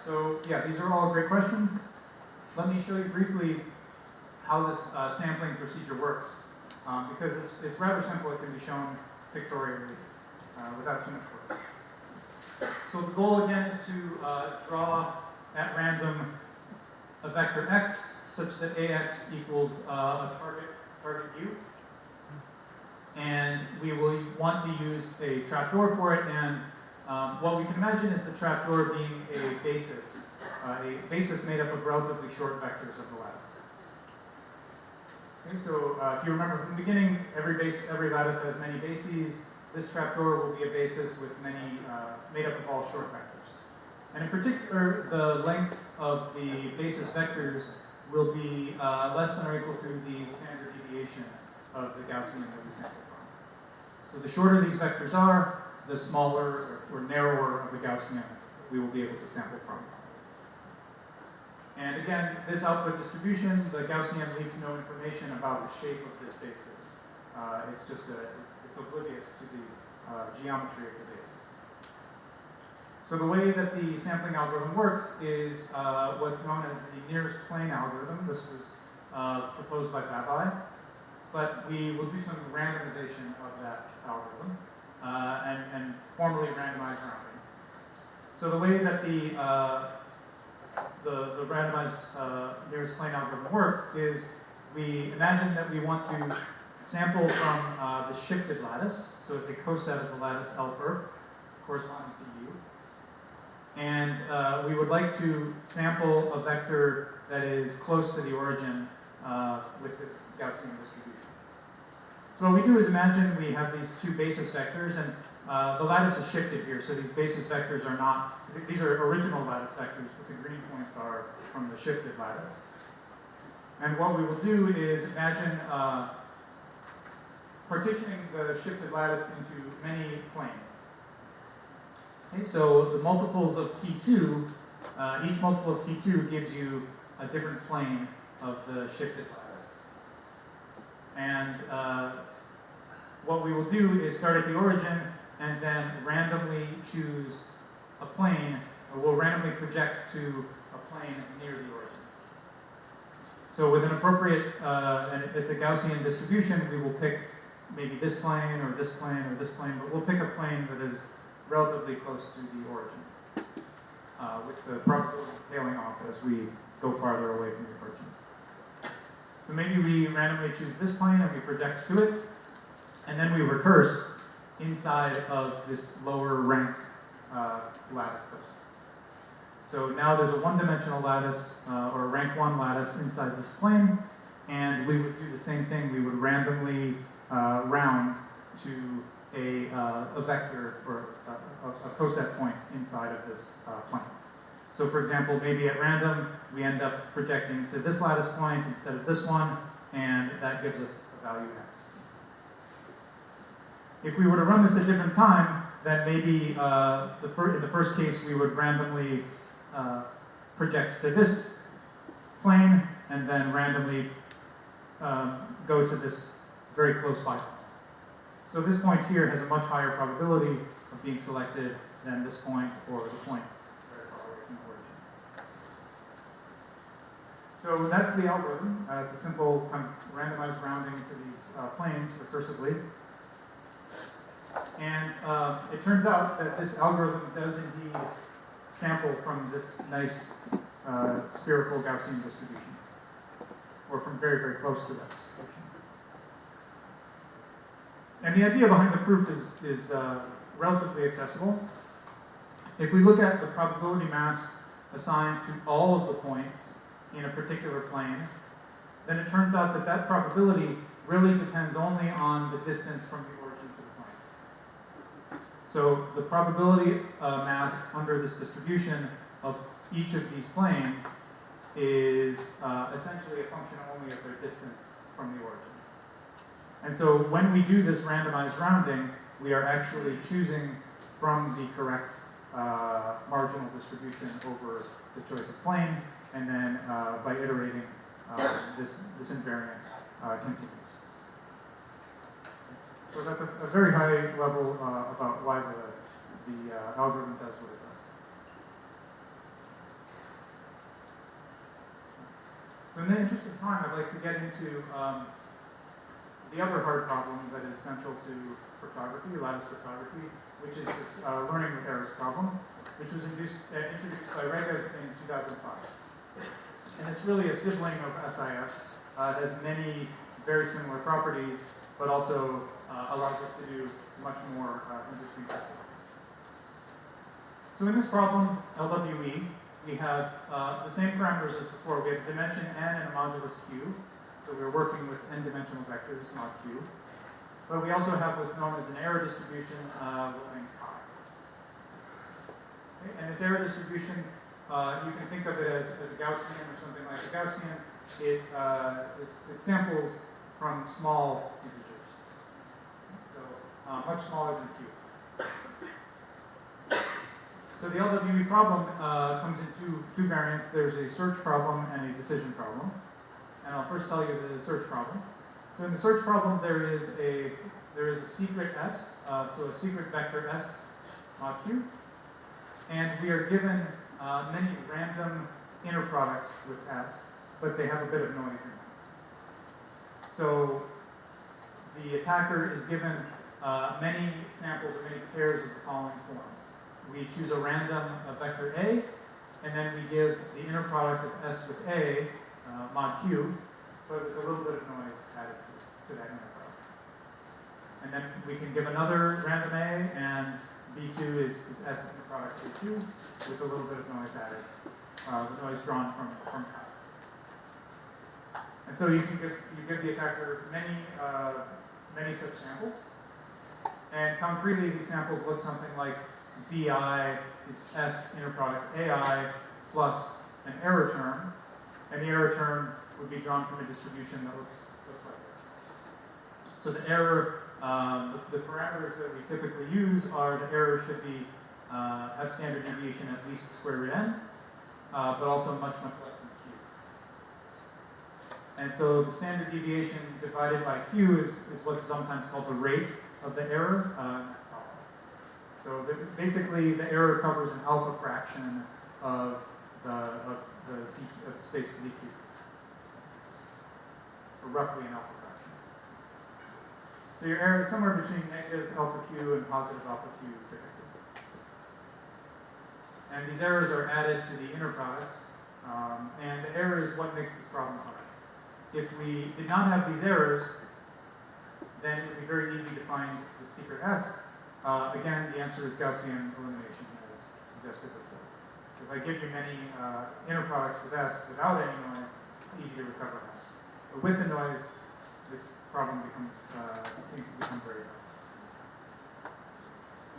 so yeah, these are all great questions. Let me show you briefly how this sampling procedure works. Because it's rather simple, it can be shown pictorially without too much work. So the goal again is to draw at random a vector x such that ax equals a target u. And we will want to use a trapdoor for it, and what we can imagine is the trapdoor being a basis made up of relatively short vectors of the lattice. Okay, so if you remember from the beginning, every lattice has many bases. This trapdoor will be a basis with many, made up of all short vectors. And in particular, the length of the basis vectors will be less than or equal to the standard deviation of the Gaussian that we sample from. So the shorter these vectors are, the smaller or narrower of the Gaussian we will be able to sample from. And again, this output distribution, the Gaussian leaks no information about the shape of this basis. It's just it's oblivious to the geometry of the basis. So the way that the sampling algorithm works is what's known as the nearest plane algorithm. This was proposed by Babai, but we will do some randomization of that algorithm and formally randomize rounding. So the way that the randomized nearest plane algorithm works is we imagine that we want to sample from the shifted lattice, so it's a coset of the lattice L perp corresponding to U. And we would like to sample a vector that is close to the origin with this Gaussian distribution. So what we do is imagine we have these two basis vectors, and the lattice is shifted here, so these basis vectors are not, these are original lattice vectors, but the green points are from the shifted lattice. And what we will do is imagine partitioning the shifted lattice into many planes. Okay, so the multiples of T2, each multiple of T2 gives you a different plane of the shifted lattice. And what we will do is start at the origin and then randomly choose a plane, or we'll randomly project to a plane near the origin. So with an appropriate, and it's a Gaussian distribution, we will pick maybe this plane or this plane or this plane, but we'll pick a plane that is relatively close to the origin, with the probabilities tailing off as we go farther away from the origin. So maybe we randomly choose this plane and we project to it, and then we recurse inside of this lower rank lattice coset. So now there's a one-dimensional lattice, or a rank 1 lattice inside this plane, and we would do the same thing. We would randomly round to a vector or a coset point inside of this plane. So for example, maybe at random, we end up projecting to this lattice point instead of this one, and that gives us a value x. If we were to run this at a different time, then maybe in the first case, we would randomly project to this plane, and then randomly go to this very close by point. So this point here has a much higher probability of being selected than this point or the points very far away from the origin. So that's the algorithm. It's a simple kind of randomized rounding to these planes recursively. And it turns out that this algorithm does indeed sample from this nice spherical Gaussian distribution, or from very, very close to that distribution. And the idea behind the proof is relatively accessible. If we look at the probability mass assigned to all of the points in a particular plane, then it turns out that that probability really depends only on the distance from the origin to the plane. So the probability mass under this distribution of each of these planes is essentially a function only of their distance from the origin. And so when we do this randomized rounding, we are actually choosing from the correct marginal distribution over the choice of plane, and then by iterating, this invariant continues. So that's a very high level about why the algorithm does what it does. So in the interest of time, I'd like to get into the other hard problem that is central to cryptography, lattice cryptography, which is this learning with errors problem, which was introduced by Rega in 2005. And it's really a sibling of SIS. It has many very similar properties, but also allows us to do much more interesting things. So in this problem, LWE, we have the same parameters as before. We have dimension n and a modulus q. So we're working with n-dimensional vectors, mod q. But we also have what's known as an error distribution length chi. Okay? And this error distribution, you can think of it as a Gaussian or something like a Gaussian. It samples from small integers. So much smaller than q. So the LWE problem comes in two variants. There's a search problem and a decision problem. And I'll first tell you the search problem. So in the search problem, there is a secret S, so a secret vector S mod q. And we are given many random inner products with S, but they have a bit of noise in them. So the attacker is given many samples or many pairs of the following form. We choose a random vector A, and then we give the inner product of S with A, mod q, but with a little bit of noise added to that inner product. And then we can give another random A, and B2 is S inner product A2, with a little bit of noise added, the noise drawn from pi. And so you give the attacker many such samples, and concretely these samples look something like BI is S inner product AI plus an error term, and the error term would be drawn from a distribution that looks like this. So the error, the parameters that we typically use are the error should be have standard deviation at least square root n, but also much less than q. And so the standard deviation divided by q is what's sometimes called the rate of the error. So basically, the error covers an alpha fraction of the space ZQ, or roughly an alpha fraction. So your error is somewhere between negative alpha q and positive alpha q typically. And these errors are added to the inner products, and the error is what makes this problem hard. If we did not have these errors, then it would be very easy to find the secret S. Again, the answer is Gaussian elimination, as suggested before. So if I give you many inner products with S without any noise, it's easy to recover S. But with the noise, this problem seems to become very hard.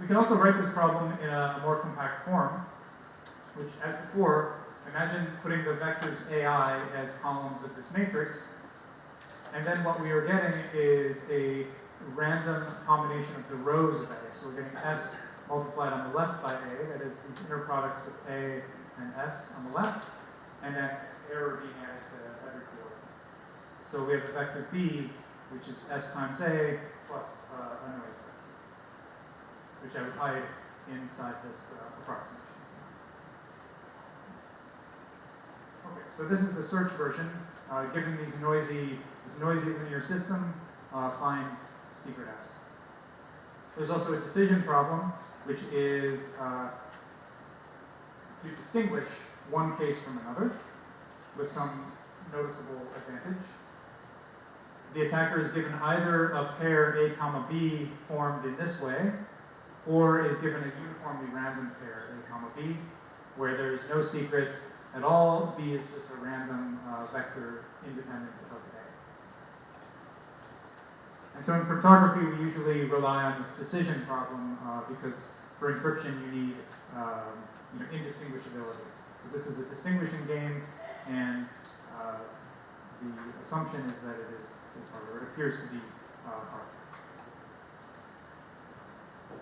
We can also write this problem in a more compact form, which, as before, imagine putting the vectors AI as columns of this matrix, and then what we are getting is a random combination of the rows of A. So we're getting S multiplied on the left by A, that is these inner products with A and S on the left, and then error being added to every floor. So we have the vector B, which is S times A plus a noise vector, which I would hide inside this approximation. Okay, so this is the search version. Given this noisy linear system, find secret S. There's also a decision problem, which is to distinguish one case from another with some noticeable advantage. The attacker is given either a pair A comma B formed in this way, or is given a uniformly random pair A comma B, where there is no secret at all. B is just a random vector independent of A. And so in cryptography, we usually rely on this decision problem because for encryption, you need indistinguishability. So this is a distinguishing game, and the assumption is that it is hard, or it appears to be hard.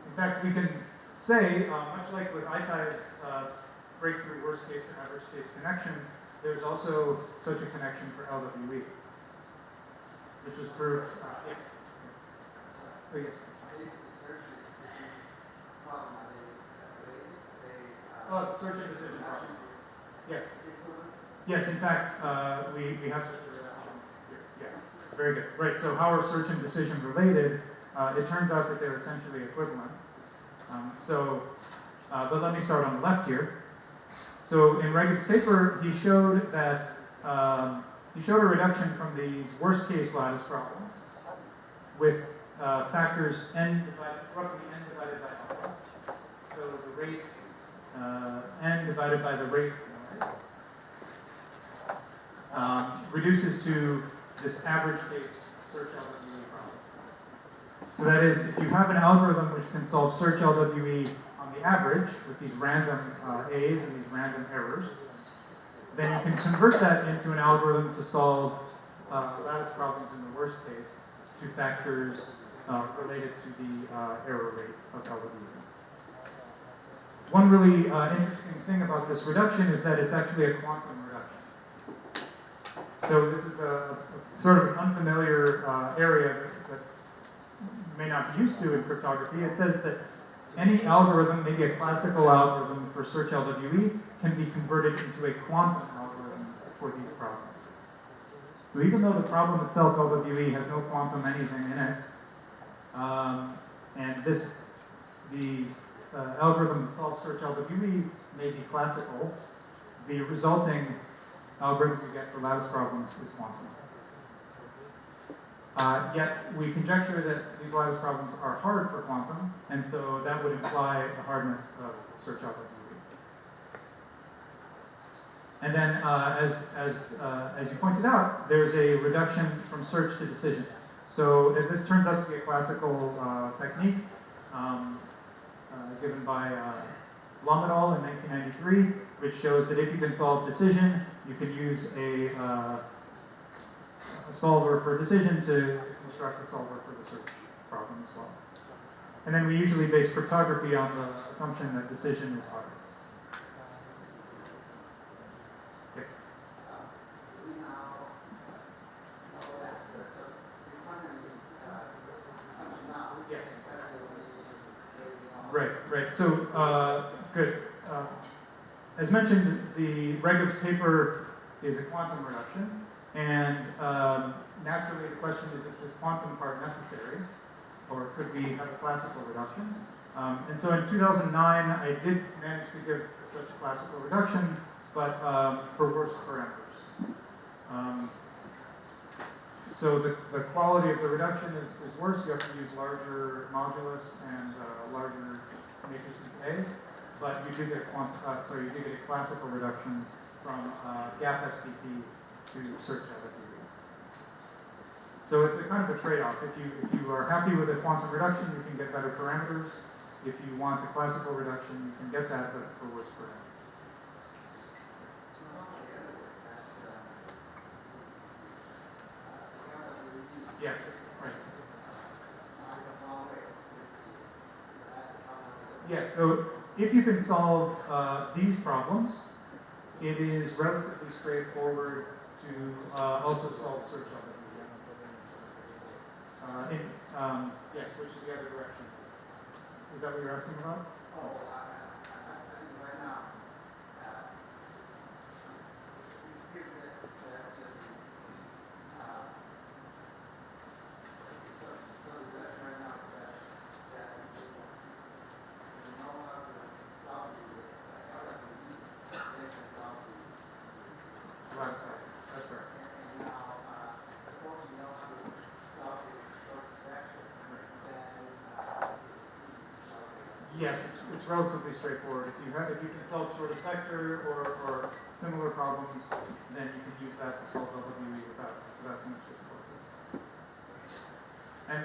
In fact, we can say, much like with ITI's breakthrough worst case to average case connection, there's also such a connection for LWE, which was proved. Yes. Yes. The search and decision problem. Yes. Yes, in fact, we have such a reduction here. Yes, very good. Right, so how are search and decision related? It turns out that they're essentially equivalent. But let me start on the left here. So in Reget's paper, he showed that he showed a reduction from these worst-case lattice problems with factors roughly n divided by alpha. So the rate n divided by the rate of noise reduces to this average case search LWE problem. So that is, if you have an algorithm which can solve search LWE on the average with these random A's and these random errors, then you can convert that into an algorithm to solve lattice problems in the worst case to factors related to the error rate of LWE. One really interesting thing about this reduction is that it's actually a quantum reduction. So this is a sort of an unfamiliar area that you may not be used to in cryptography. It says that any algorithm, maybe a classical algorithm for search LWE, can be converted into a quantum algorithm for these problems. So even though the problem itself, LWE, has no quantum anything in it, and these algorithm that solves search LWE may be classical, the resulting algorithm you get for lattice problems is quantum. Yet we conjecture that these lattice problems are hard for quantum, and so that would imply the hardness of search LWE. And then, as you pointed out, there's a reduction from search to decision. So this turns out to be a classical technique given by Blum et al. In 1993, which shows that if you can solve decision, you can use a solver for decision to construct a solver for the search problem as well. And then we usually base cryptography on the assumption that decision is hard. Yes? Yes. Right. So, good. As mentioned, the Reget's paper is a quantum reduction. And naturally, the question is this quantum part necessary? Or could we have a classical reduction? And so in 2009, I did manage to give such a classical reduction, but for worse parameters. So the quality of the reduction is worse. You have to use larger modulus and larger matrices A, but you do get a classical reduction from gap SVP to search LWE. So it's a kind of a trade-off. If you are happy with a quantum reduction, you can get better parameters. If you want a classical reduction, you can get that, but for worse parameters. Yes, right. Yes, so if you can solve these problems, it is relatively straightforward to also solve search LWE. Yes, which is the other direction. Is that what you're asking about? Oh, right now. That's right. Yes, it's relatively straightforward. If you can solve shortest vector or similar problems, then you can use that to solve LWE without too much difficulty. And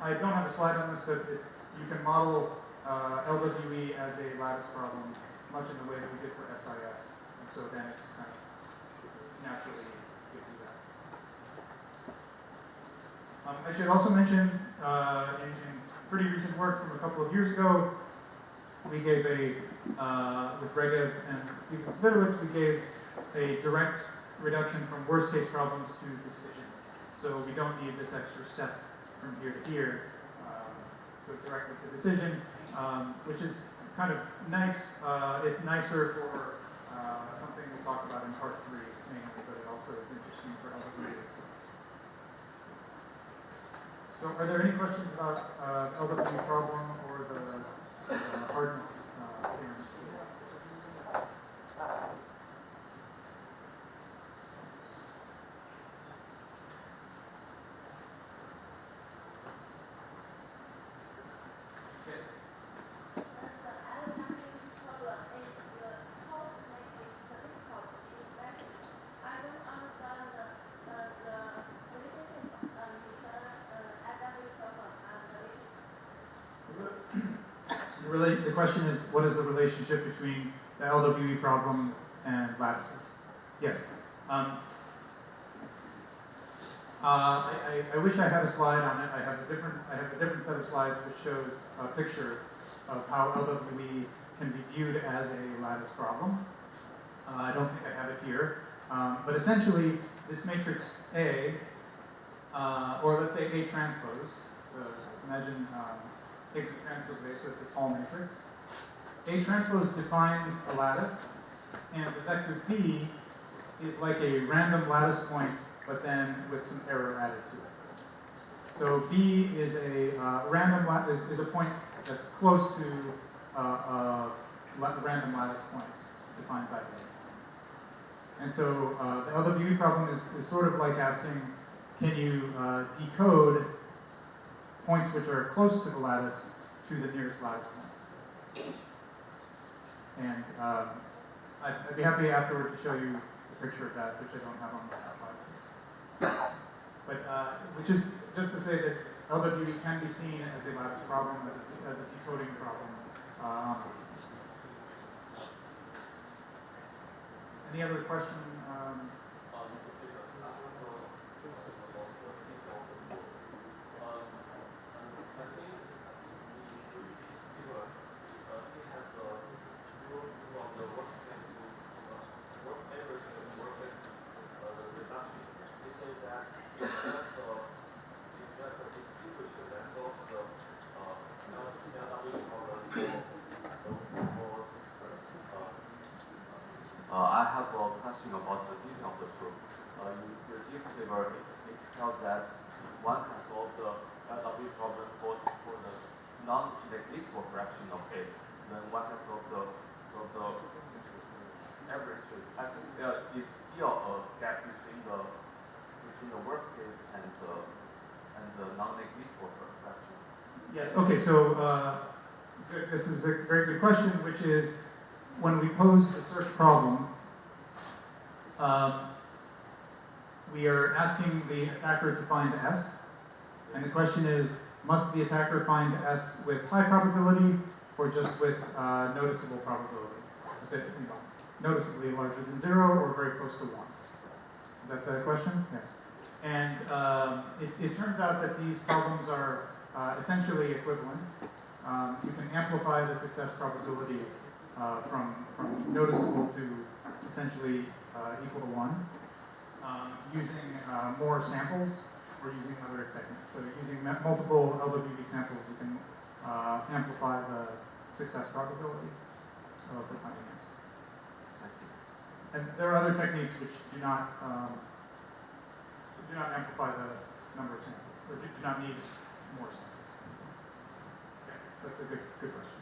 I don't have a slide on this, but you can model LWE as a lattice problem, much in the way that we did for SIS. And so then it just kind of naturally gives you that. I should also mention, in pretty recent work from a couple of years ago, we gave with Regev and Stephen Svitowitz, we gave a direct reduction from worst case problems to decision. So we don't need this extra step from here to here, go directly to decision, which is kind of nice. It's nicer for something we'll talk about in part 3 mainly, but it also is interesting for LWE itself. So are there any questions about LWE problem or the hardness theorems? The question is, what is the relationship between the LWE problem and lattices? Yes. I wish I had a slide on it. I have a different set of slides which shows a picture of how LWE can be viewed as a lattice problem. I don't think I have it here, but essentially this matrix A, or let's say A transpose. Imagine take the transpose of A, so it's a tall matrix. A transpose defines a lattice, and the vector B is like a random lattice point, but then with some error added to it. So B is a random is a point that's close to a random lattice point defined by A. And so the LWE problem is sort of like asking, can you decode points which are close to the lattice to the nearest lattice point? And I'd be happy afterward to show you a picture of that, which I don't have on my slides here. But which is just to say that LWE can be seen as a lattice problem, as a decoding problem on lattices. Any other question? I have a question about the definition of the proof. Your disclaimer, it tells that one can solve the LWE problem for the non-negligible fraction of case. Then one can solve the average case. I think there is still a gap between the worst case and the non-negligible fraction. Yes. Okay. So this is a very good question, which is when we pose a search problem. We are asking the attacker to find S, and the question is, must the attacker find S with high probability or just with noticeable probability? A bit, noticeably larger than 0 or very close to 1. Is that the question? Yes. And it turns out that these problems are essentially equivalent. You can amplify the success probability from noticeable to essentially equal to 1. Using more samples or using other techniques. So using multiple LWE samples, you can amplify the success probability for finding S. And there are other techniques which do not amplify the number of samples, or do not need more samples. That's a good question.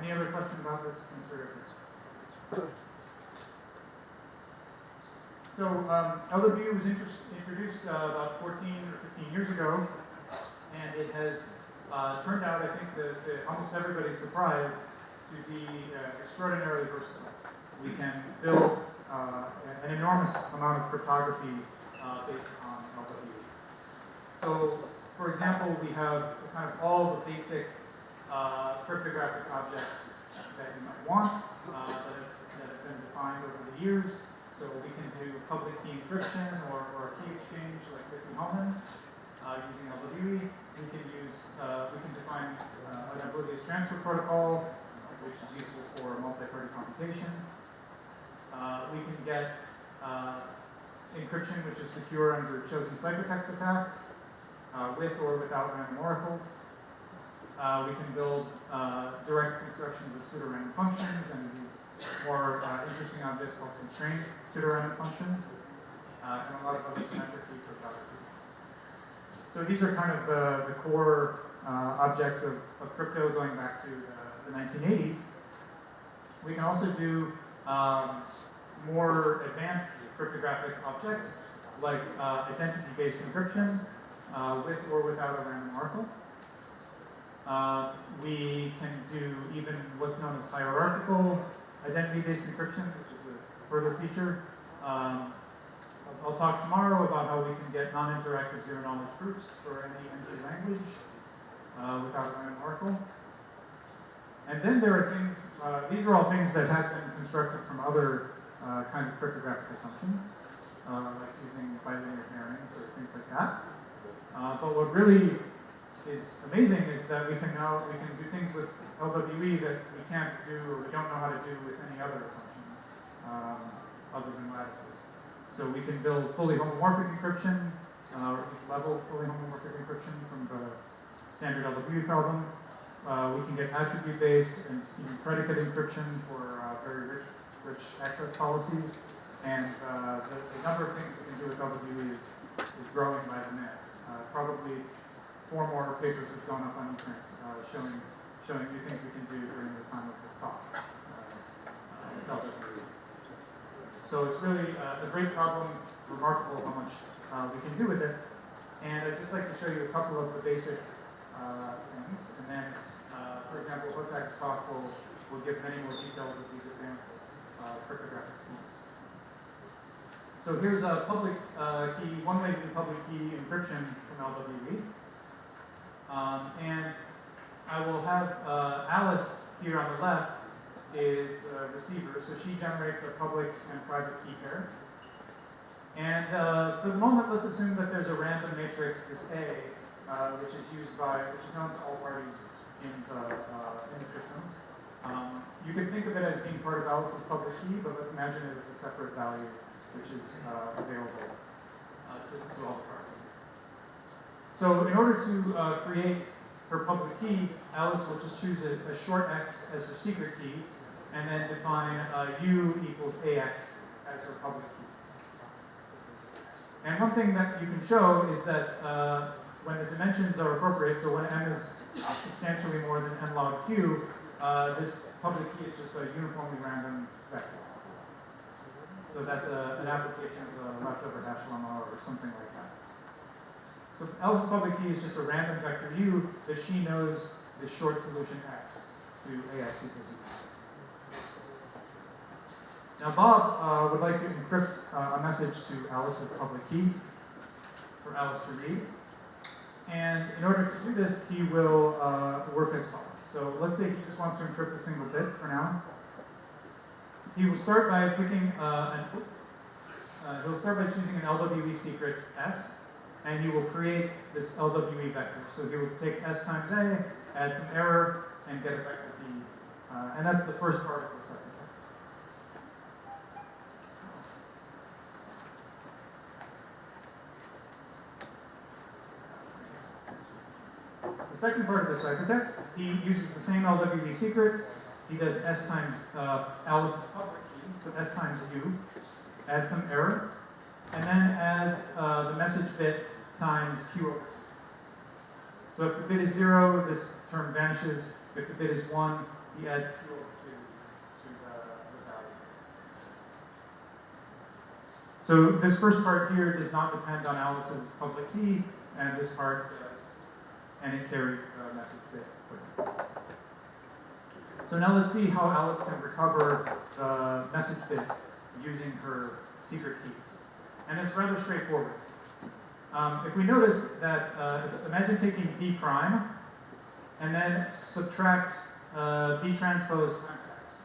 Any other question about this material? So LWE was introduced about 14 or 15 years ago, and it has turned out, I think, to almost everybody's surprise, to be extraordinarily versatile. We can build an enormous amount of cryptography based on LWE. So, for example, we have kind of all the basic cryptographic objects that you might want that have been defined over the years. So we can do public key encryption or a key exchange like Diffie-Hellman using LWE. We can define an oblivious transfer protocol, which is useful for multi-party computation. We can get encryption, which is secure under chosen ciphertext attacks, with or without random oracles. we can build direct constructions of pseudorandom functions and these more interesting objects called constrained pseudorandom functions, and a lot of other symmetric key cryptography. So these are kind of the core objects of crypto going back to the 1980s. We can also do more advanced cryptographic objects like identity-based encryption with or without a random oracle. We can do even what's known as hierarchical identity-based encryption, which is a further feature. I'll talk tomorrow about how we can get non-interactive zero-knowledge proofs for any NG language without a random oracle. And then there are things, these are all things that have been constructed from other kind of cryptographic assumptions, like using bilinear pairings or things like that. But what really is amazing is that we can do things with LWE that we can't do or we don't know how to do with any other assumption other than lattices. So we can build fully homomorphic encryption, or at least level fully homomorphic encryption from the standard LWE problem. We can get attribute-based and even predicate encryption for very rich access policies. And the number of things we can do with LWE is growing by the minute. Probably 4 more papers have gone up on ePrint showing new things we can do during the time of this talk with LWE. So it's really a great problem, remarkable how much we can do with it. And I'd just like to show you a couple of the basic things. And then, for example, Hotak's talk will give many more details of these advanced cryptographic schemes. So here's a public key, one way to do public key encryption from LWE. And I will have Alice here on the left is the receiver. So she generates a public and private key pair. And for the moment, let's assume that there's a random matrix, this A, which is known to all parties in the system. You can think of it as being part of Alice's public key, but let's imagine it as a separate value, which is available to all parties. So in order to create her public key, Alice will just choose a short x as her secret key, and then define u equals ax as her public key. And one thing that you can show is that when the dimensions are appropriate, so when m is substantially more than n log q, this public key is just a uniformly random vector. So that's an application of the leftover hash lemma or something like that. So Alice's public key is just a random vector u that she knows the short solution x to ax equals u. Now Bob would like to encrypt a message to Alice's public key for Alice to read. And in order to do this, he will work as follows. So let's say he just wants to encrypt a single bit for now. He will start by picking he'll start by choosing an LWE secret S, and he will create this LWE vector. So he will take S times A, add some error, and get a vector B. And that's the first part of the ciphertext. The second part of the ciphertext, he uses the same LWE secret. He does S times Alice's public key, so S times U, adds some error, and then adds the message bit times Q over 2. So if the bit is 0, this term vanishes. If the bit is 1, he adds Q over 2 to the value. So this first part here does not depend on Alice's public key, and this part does, and it carries the message bit with it. So now let's see how Alice can recover the message bit using her secret key. And it's rather straightforward. If we notice that, imagine taking B prime and then subtract B transpose times X.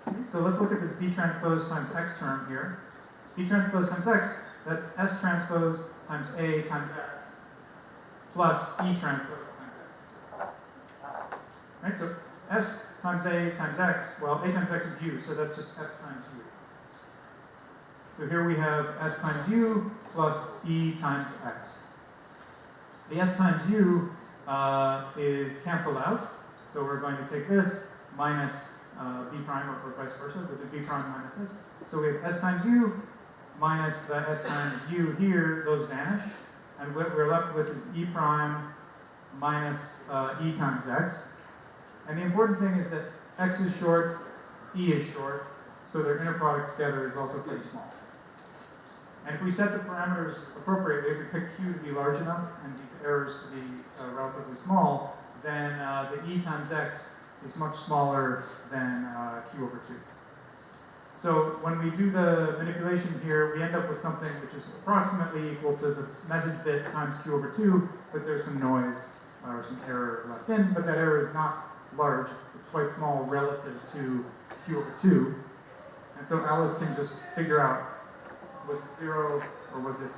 Okay, so let's look at this B transpose times X term here. B transpose times X, that's S transpose times A times X plus E transpose times X. Right, so S times A times X, well, A times X is U, so that's just S times U. So here we have S times U plus E times X. The S times U is canceled out. So we're going to take this minus b prime, or vice versa, we'll do b prime minus this. So we have s times u minus the s times u here, those vanish. And what we're left with is e prime minus e times x. And the important thing is that x is short, e is short, so their inner product together is also pretty small. And if we set the parameters appropriately, if we pick q to be large enough and these errors to be relatively small, then the e times x is much smaller than q over 2. So when we do the manipulation here, we end up with something which is approximately equal to the message bit times q over 2, but there's some noise or some error left in, but that error is not large, it's quite small relative to q over 2. And so Alice can just figure out, was it 0 or was it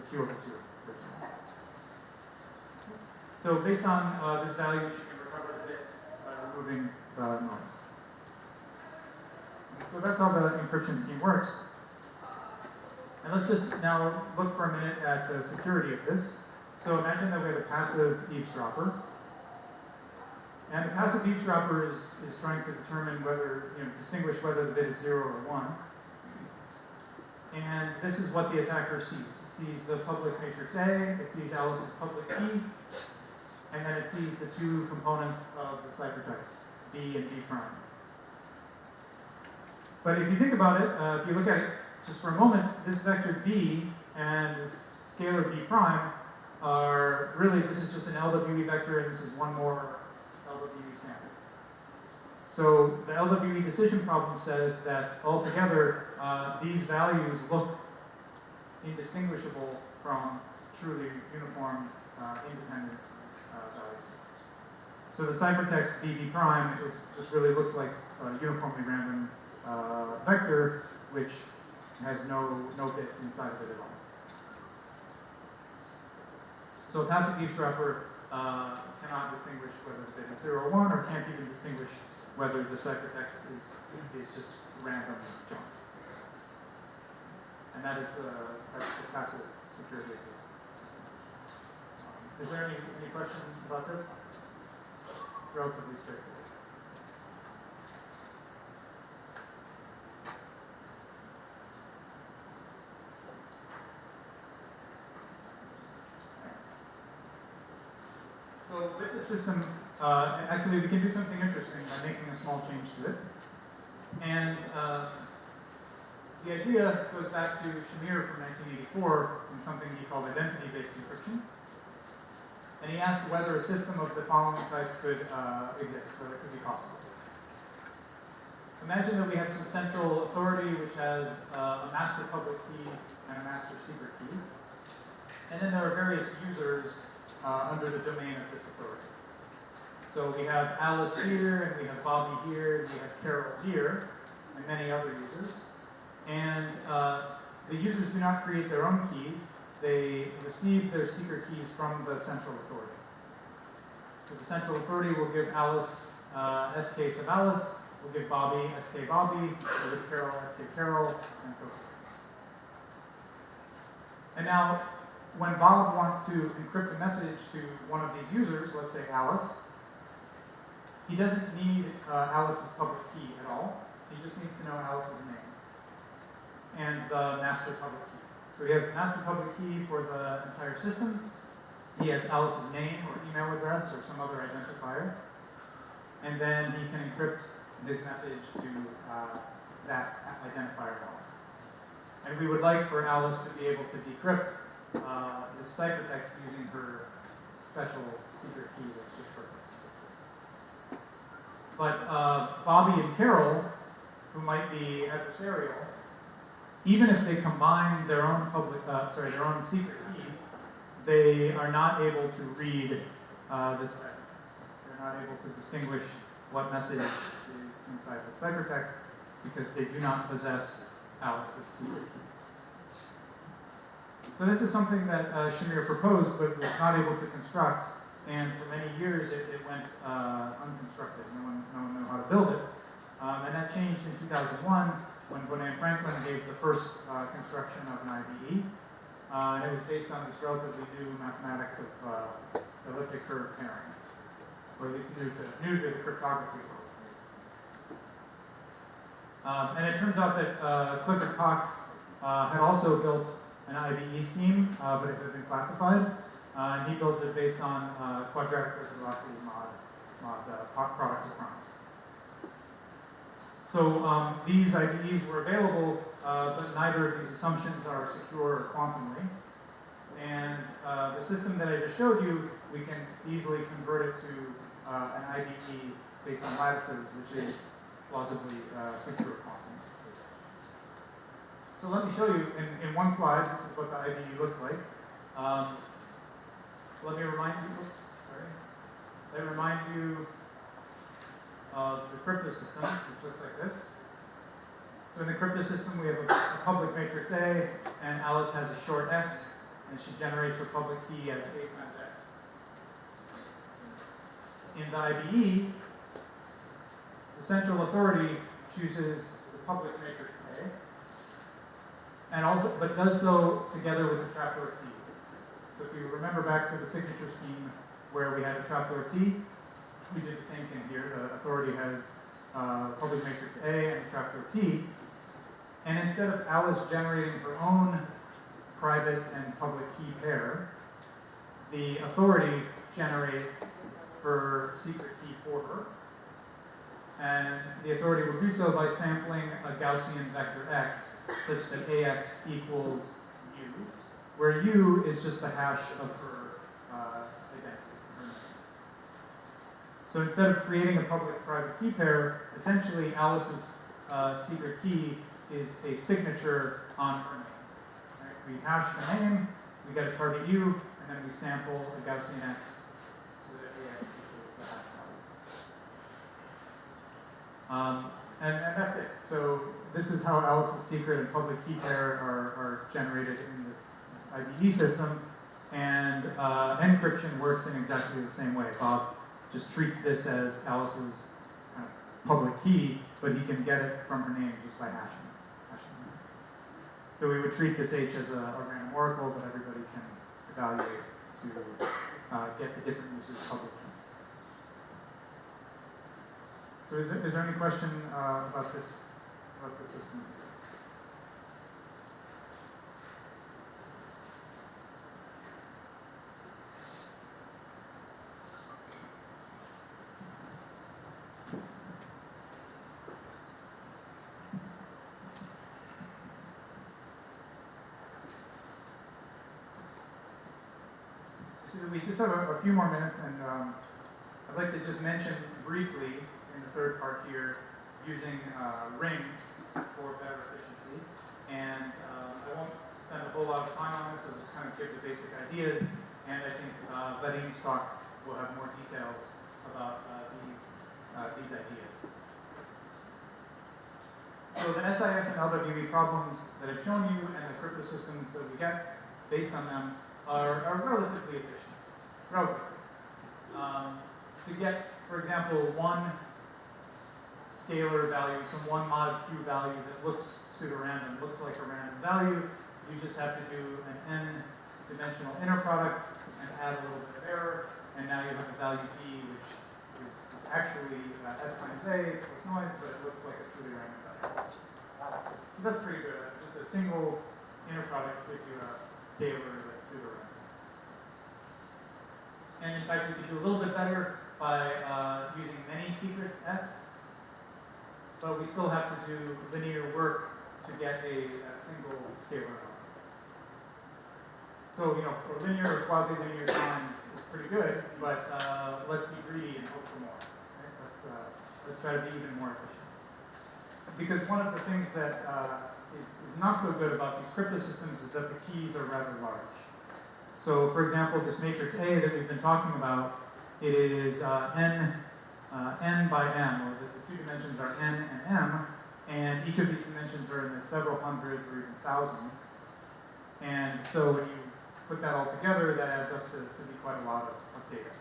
q over 2 originally. So based on this value, she can recover the bit by removing the noise. So that's how the encryption scheme works. And let's just now look for a minute at the security of this. So imagine that we have a passive eavesdropper. And the passive eavesdropper is trying to determine whether, distinguish whether the bit is 0 or 1. And this is what the attacker sees. It sees the public matrix A, it sees Alice's public key, and then it sees the two components of the ciphertext, B and B prime. But if you think about it, if you look at it just for a moment, this vector B and this scalar B prime are really, this is just an LWE vector, and this is one more LWE sample. So the LWE decision problem says that altogether, these values look indistinguishable from truly uniform, independent values. So the ciphertext BB prime just really looks like a uniformly random vector, which has no bit inside of it at all. So a passive eavesdropper cannot distinguish whether the bit is 0 or 1, or can't even distinguish whether the ciphertext is just random junk. And that's the passive security of this system. Is there any question about this? It's relatively straightforward. So with the system, actually we can do something interesting by making a small change to it. And the idea goes back to Shamir from 1984 in something he called identity-based encryption. And he asked whether a system of the following type could exist, whether it could be possible. Imagine that we have some central authority which has a master public key and a master secret key. And then there are various users under the domain of this authority. So we have Alice here, and we have Bobby here, and we have Carol here, and many other users. And the users do not create their own keys. They receive their secret keys from the central authority. So the central authority will give Alice SK sub Alice, will give Bobby SK Bobby, will give Carol SK Carol, and so forth. And now, when Bob wants to encrypt a message to one of these users, let's say Alice, he doesn't need Alice's public key at all. He just needs to know Alice's name and the master public key. So he has the master public key for the entire system. He has Alice's name or email address or some other identifier. And then he can encrypt his message to that identifier Alice. And we would like for Alice to be able to decrypt this ciphertext using her special secret key that's just for her. But Bobby and Carol, who might be adversarial, even if they combine their own their own secret keys, they are not able to read this ciphertext. They're not able to distinguish what message is inside the ciphertext because they do not possess Alice's secret key. So this is something that Shamir proposed but was not able to construct, and for many years it went unconstructed. No one knew how to build it. And that changed in 2001 when Bonet Franklin gave the first construction of an IBE. And it was based on this relatively new mathematics of elliptic curve pairings, or at least new to the cryptography world. And it turns out that Clifford Cox had also built an IBE scheme, but it had been classified. And he built it based on quadratic reciprocity mod products of primes. So these IBEs were available, but neither of these assumptions are secure or quantumly. And the system that I just showed you, we can easily convert it to an IBE based on lattices, which is plausibly secure quantum. So let me show you in one slide. This is what the IBE looks like. Let me remind you of the crypto system, which looks like this. So in the crypto system, we have a public matrix A, and Alice has a short x, and she generates her public key as A times x. In the IBE, the central authority chooses the public matrix A, and also, but does so together with a trapdoor T. So if you remember back to the signature scheme where we had a trapdoor T, we did the same thing here. The authority has public matrix A and a trapdoor T. And instead of Alice generating her own private and public key pair, the authority generates her secret key for her. And the authority will do so by sampling a Gaussian vector x such that ax equals u, where u is just the hash of her identity. Her name. So instead of creating a public-private key pair, essentially Alice's secret key is a signature on her name. Right? We hash the name, we get a target u, and then we sample a Gaussian x so that ax equals the hash value. And that's it. So this is how Alice's secret and public key pair are generated in this IBE system. And encryption works in exactly the same way. Bob just treats this as Alice's kind of public key, but he can get it from her name just by hashing it. So we would treat this H as a random oracle, but everybody can evaluate to get the different uses of public keys. So is there any question about this system? So we just have a few more minutes, and I'd like to just mention briefly in the third part here using rings for better efficiency. And I won't spend a whole lot of time on this. I'll just kind of give the basic ideas, and I think Vadim's talk will have more details about these ideas. So the SIS and LWE problems that I've shown you and the crypto systems that we get based on them are relatively efficient. Relatively. To get, for example, one scalar value, some one mod Q value that looks pseudorandom, looks like a random value, you just have to do an n-dimensional inner product and add a little bit of error, and now you have a value B, which is actually S times A plus noise, but it looks like a truly random value. So that's pretty good. Just a single inner product gives you a scalar that's pseudorandom. And in fact, we could do a little bit better by using many secrets S, but we still have to do linear work to get a single scalar number. So, you know, for linear or quasi-linear time is pretty good, but let's be greedy and hope for more. Right? Let's try to be even more efficient. Because one of the things that is not so good about these crypto systems is that the keys are rather large. So, for example, this matrix A that we've been talking about, it is n by m, or the two dimensions are n and m, and each of these dimensions are in the several hundreds or even thousands. And so when you put that all together, that adds up to be quite a lot of data.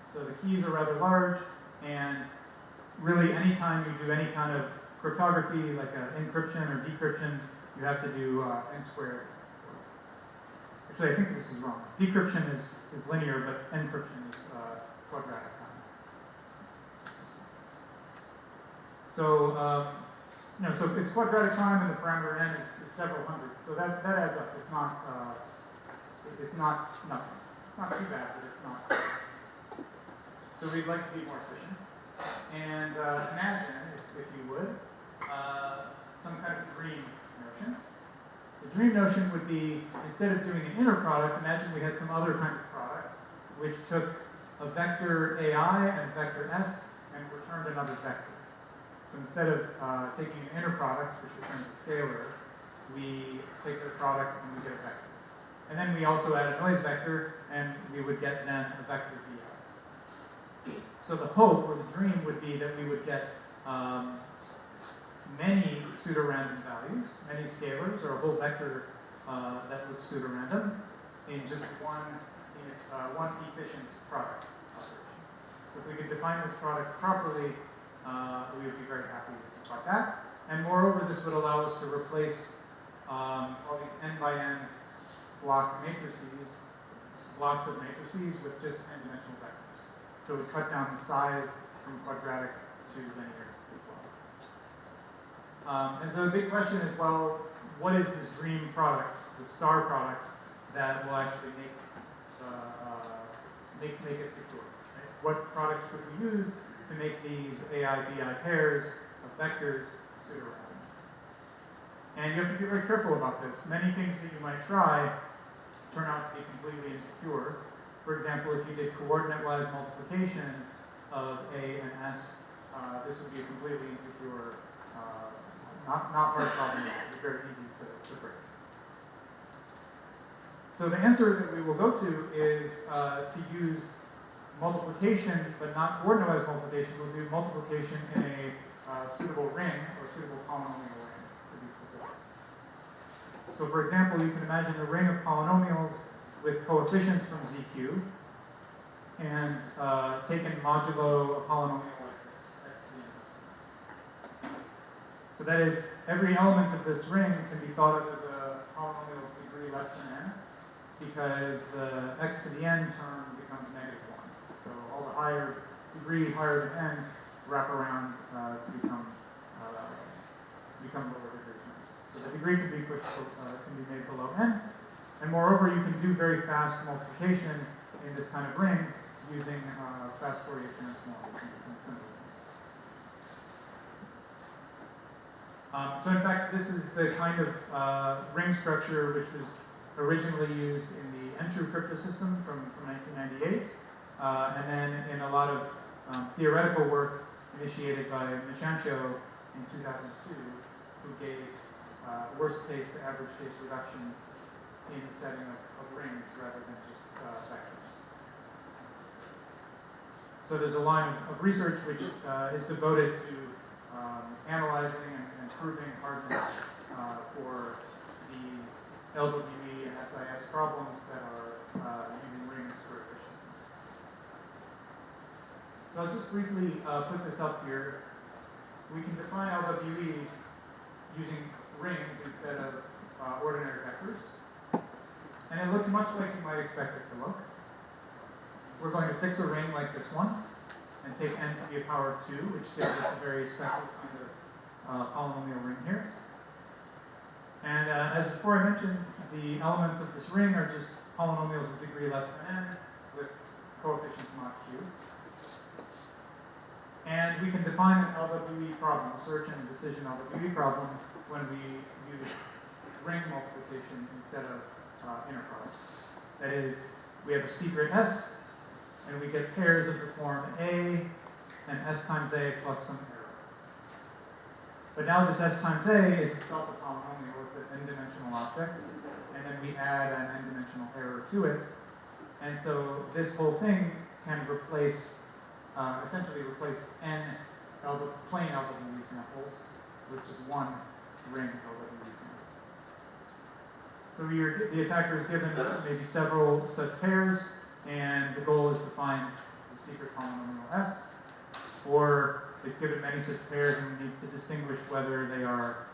So the keys are rather large, and really anytime you do any kind of cryptography, like encryption or decryption, you have to do n squared. I Actually, I think this is wrong. Decryption is linear, but encryption is quadratic time. So, so it's quadratic time, and the parameter n is several hundred. So that adds up. It's not nothing. It's not too bad, but it's not. So we'd like to be more efficient. And imagine, if you would, some kind of dream notion. The dream notion would be, instead of doing an inner product, imagine we had some other kind of product which took a vector AI and a vector S and returned another vector. So instead of taking an inner product, which returns a scalar, we take the product and we get a vector. And then we also add a noise vector, and we would get then a vector BI. So the hope, or the dream, would be that we would get many pseudo-random values, many scalars, or a whole vector that looks pseudo-random in just one efficient product operation. So if we could define this product properly, we would be very happy about that. And moreover, this would allow us to replace all these n by n block matrices, blocks of matrices, with just n-dimensional vectors. So we cut down the size from quadratic to linear as well. And so the big question is, well, what is this dream product, the star product, that will actually make it secure? Right? What products could we use to make these AI-BI pairs of vectors pseudo-random? And you have to be very careful about this. Many things that you might try turn out to be completely insecure. For example, if you did coordinate-wise multiplication of A and S, this would be a completely insecure, not hard problem, it would be very easy to break. So the answer that we will go to is to use multiplication, but not coordinate-wise multiplication. We'll do multiplication in a suitable ring, or suitable polynomial ring, to be specific. So for example, you can imagine a ring of polynomials with coefficients from ZQ, and taken modulo a polynomial like this, x to the n. So that is, every element of this ring can be thought of as a polynomial of degree less than n, because the x to the n term becomes -1. So all the higher degree, higher than n, wrap around to become lower degree terms. So the degree can be made below n, and moreover, you can do very fast multiplication in this kind of ring using fast Fourier transforms and simple things. So in fact, this is the kind of ring structure which was originally used in the N-true crypto system from 1998, and then in a lot of theoretical work initiated by Michancio in 2002, who gave worst case to average case reductions in the setting of rings rather than just vectors. So there's a line of research which is devoted to analyzing and proving hardness for these LWE and SIS problems that are using rings for efficiency. So I'll just briefly put this up here. We can define LWE using rings instead of ordinary vectors. And it looks much like you might expect it to look. We're going to fix a ring like this one, and take n to the power of 2, which gives us a very special kind of polynomial ring here. And as before I mentioned, the elements of this ring are just polynomials of degree less than n with coefficients mod q. And we can define an LWE problem, a search and decision LWE problem, when we use ring multiplication instead of inner products. That is, we have a secret S, and we get pairs of the form A and S times A plus some error. But now this S times A is itself a polynomial, it's an n-dimensional object, and then we add an n-dimensional error to it. And so this whole thing can replace, essentially replace n plain LWE samples with just one ring LWE sample. So the attacker is given maybe several such pairs, and the goal is to find the secret polynomial S, or it's given many such pairs and needs to distinguish whether they are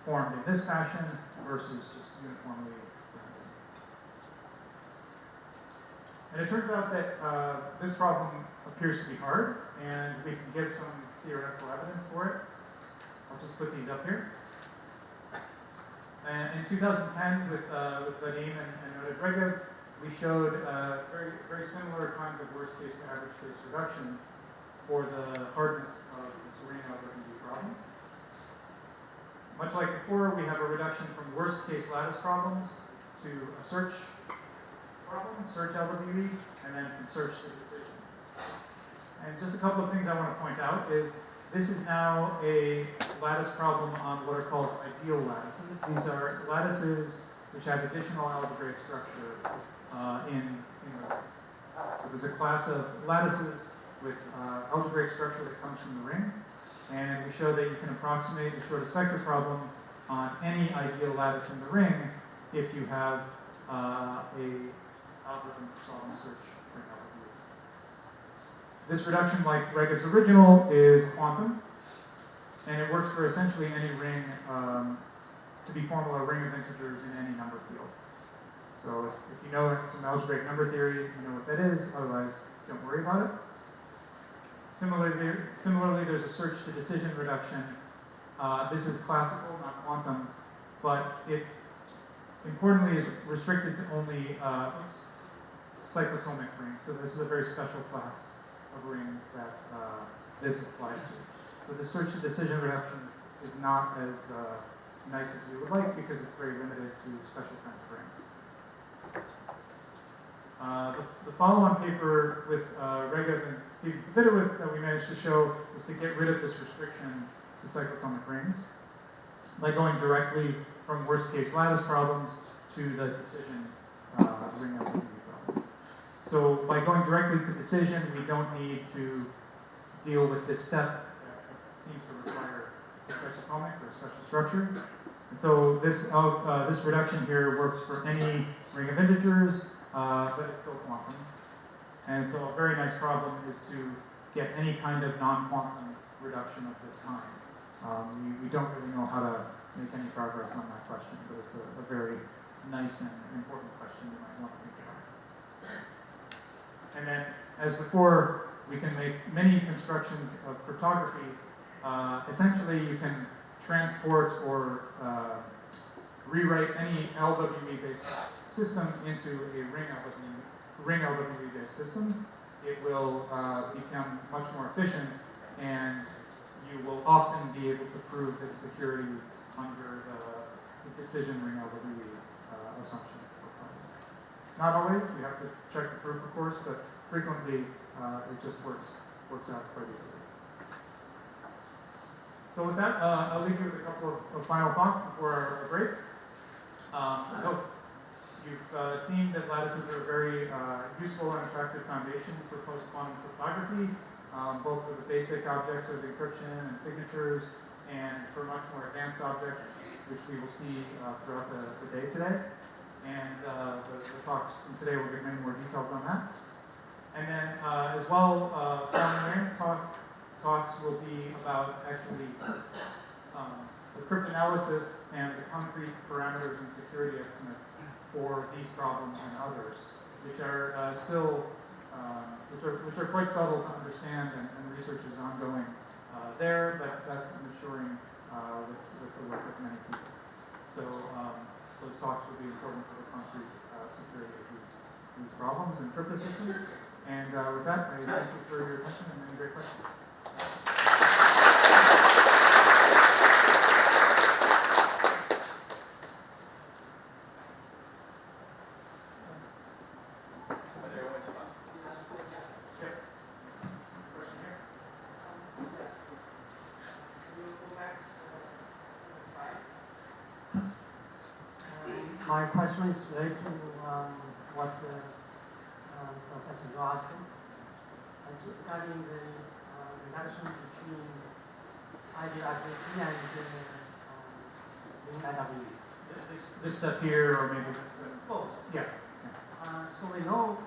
formed in this fashion versus just uniformly random. And it turns out that this problem appears to be hard, and we can give some theoretical evidence for it. I'll just put these up here. And in 2010, with Vadim and Noted Regev, we showed very similar kinds of worst case to average case reductions for the hardness of this ring LWE problem. Much like before, we have a reduction from worst case lattice problems to a search problem, search LWE, and then from search to decision. And just a couple of things I want to point out is this is now a lattice problem on what are called ideal lattices. These are lattices which have additional algebraic structure in the ring. So there's a class of lattices with algebraic structure that comes from the ring. And we show that you can approximate the shortest vector problem on any ideal lattice in the ring if you have a algorithm for solving search ring LWE. This reduction, like Regev's original, is quantum, and it works for essentially any ring to be formal a ring of integers in any number field. So if you know some algebraic number theory, you know what that is. Otherwise, don't worry about it. Similarly, there's a search to decision reduction. This is classical, not quantum, but it importantly is restricted to only cyclotomic rings. So this is a very special class of rings that this applies to. So the search to decision reduction is not as nice as we would like because it's very limited to special kinds of rings. The follow-on paper with Regev and Steven Savitowicz that we managed to show is to get rid of this restriction to cyclotomic rings by going directly from worst-case lattice problems to the decision ring LWE problem. So by going directly to decision, we don't need to deal with this step that seems to require a cyclotomic or special structure. And so this reduction here works for any ring of integers, but it's still quantum. And so a very nice problem is to get any kind of non-quantum reduction of this kind. We don't really know how to make any progress on that question, but it's a very nice and important question you might want to think about. And then, as before, we can make many constructions of cryptography. Essentially, you can transport or rewrite any LWE-based system into a ring LWE-based system. It will become much more efficient, and you will often be able to prove its security under the decision ring LWE assumption. Not always, you have to check the proof, of course, but frequently it just works out quite easily. So with that, I'll leave you with a couple of final thoughts before our break. I hope you've seen that lattices are a very useful and attractive foundation for post-quantum cryptography, both for the basic objects of encryption and signatures, and for much more advanced objects, which we will see throughout the day today. And the talks from today will give many more details on that. And then as well, following Rand's talks will be about actually the cryptanalysis and the concrete parameters and security estimates for these problems and others, which are still, which are quite subtle to understand, and research is ongoing there, but that's maturing with the work of many people. So those talks will be important for the concrete security of these problems and crypto systems. And with that, I thank you for your attention and many great questions. My question is related to what Professor Zhou asked. It's regarding the reduction between ideal SVP and ring LWE. This step here, or maybe this step? Both. Yeah. So we know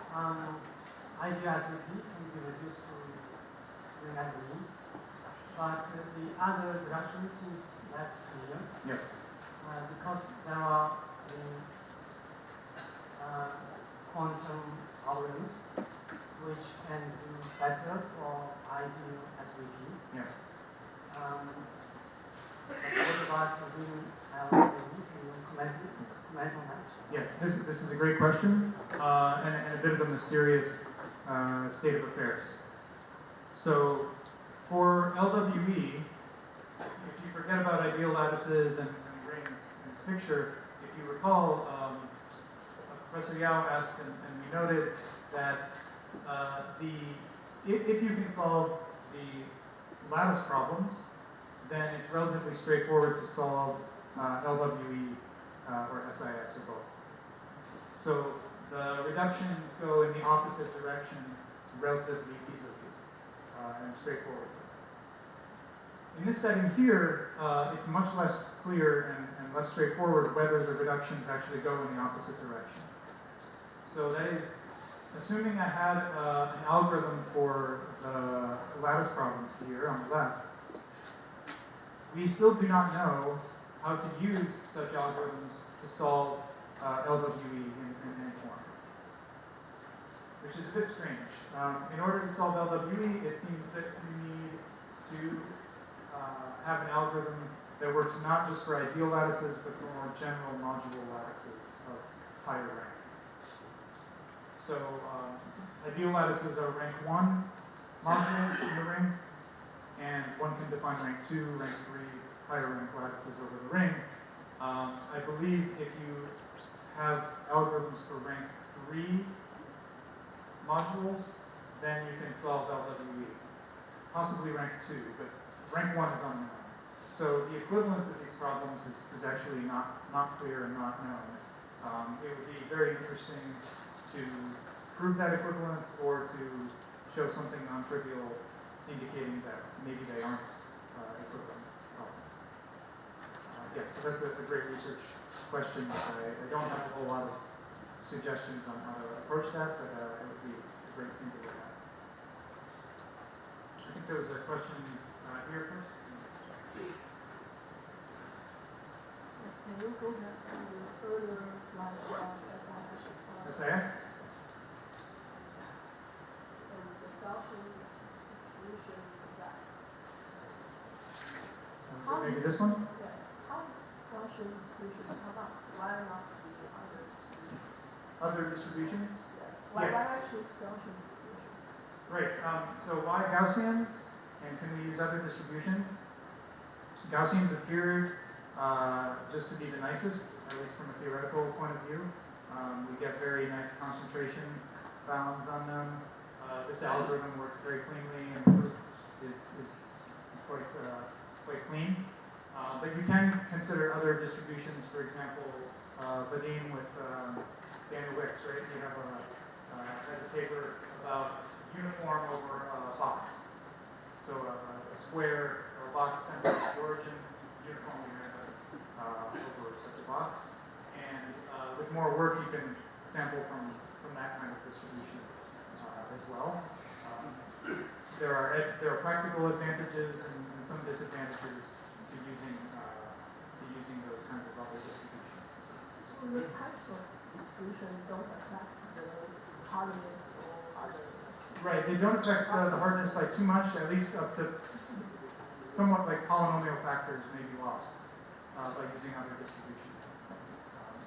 ideal SVP can be reduced to ring LWE, but the other reduction seems less clear. Yes. Because there are quantum algorithms which can do better for ideal SVP. Yes. But what about doing algorithm? Can you comment on that? Yes, this is a great question and a bit of a mysterious state of affairs. So for LWE, if you forget about ideal lattices and rings in this picture, if you recall, Professor Yao asked and we noted that if you can solve the lattice problems, then it's relatively straightforward to solve LWE or SIS or both. So the reductions go in the opposite direction relatively easily and straightforward. In this setting here, it's much less clear and less straightforward whether the reductions actually go in the opposite direction. So that is, assuming I had an algorithm for the lattice problems here on the left, we still do not know how to use such algorithms to solve LWE in any form, which is a bit strange. In order to solve LWE, it seems that you need to have an algorithm that works not just for ideal lattices, but for more general modular lattices of higher rank. So ideal lattices are rank 1 modules in the ring, and one can define rank 2, rank 3, higher rank lattices over the ring. I believe if you have algorithms for rank 3 modules, then you can solve LWE. Possibly rank 2, but rank 1 is unknown. So the equivalence of these problems is actually not clear and not known. It would be very interesting to prove that equivalence or to show something non-trivial indicating that maybe they aren't equivalent problems. Yes, so that's a great research question. I don't have a whole lot of suggestions on how to approach that, but it would be a great thing to look at. I think there was a question here first. Can you go back to the further slide about SIS? SIS? The Gaussian distribution that. So maybe this one? Yeah. How is Gaussian distribution come up? Why not the other distributions? Other distributions? Yes. Why Yes. choose Gaussian distribution? Right. So why Gaussians? And can we use other distributions? Gaussians appear just to be the nicest, at least from a theoretical point of view. We get very nice concentration bounds on them. This algorithm works very cleanly, and the proof is quite clean. But you can consider other distributions. For example, Vadim with Daniel Wicks, right? We have has a paper about uniform over a box. So a square or a box centered at the origin, uniformly random over such a box. And with more work, you can sample from that kind of distribution as well. There are practical advantages and some disadvantages to using those kinds of other distributions. So the types of distribution don't affect the hardness or other. Right, they don't affect the hardness by too much, at least up to somewhat like polynomial factors may be lost by using other distributions.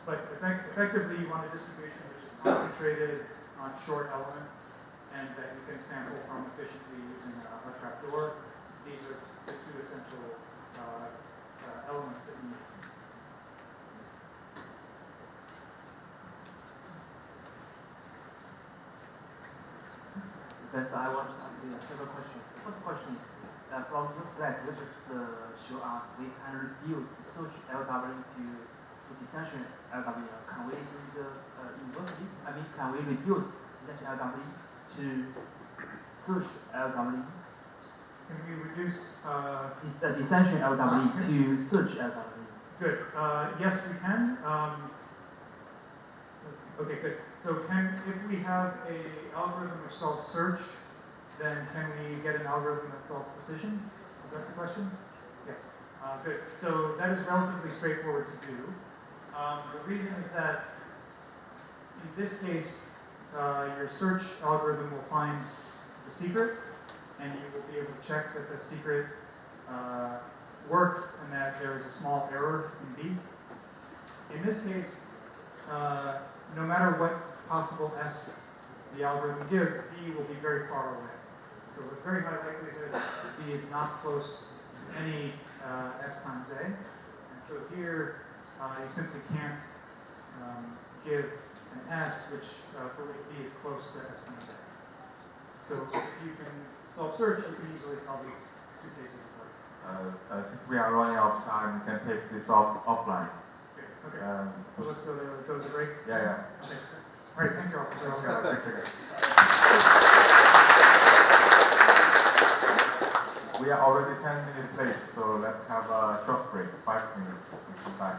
But effectively, you want a distribution which is concentrated on short elements and that you can sample from efficiently using a trapdoor. These are the two essential elements that you need. First, I want to ask you several questions. The first question is, from your slides, you just show us we can reduce search LW to dissension LW. Can we do the inversely? I mean, can we reduce dissension LW to search LW? Can we reduce dissension LW to search LW? Good. Yes, we can. Okay, good. So if we have a algorithm which solves search, then can we get an algorithm that solves decision? Is that the question? Yes. Good. So that is relatively straightforward to do. The reason is that in this case, your search algorithm will find the secret, and you will be able to check that the secret works and that there is a small error in B. In this case, no matter what possible S the algorithm gives, B will be very far away. So with very high likelihood, B is not close to any S times A. And so here, you simply can't give an S for which B is close to S times A. So if you can solve search, you can easily tell these two cases apart. Since we are running out of time, we can take this offline. Okay. So let's go to the break. Yeah. Okay. All right. Thank you all. Thanks again. We are already 10 minutes late, so let's have a short break, 5 minutes. We'll come back.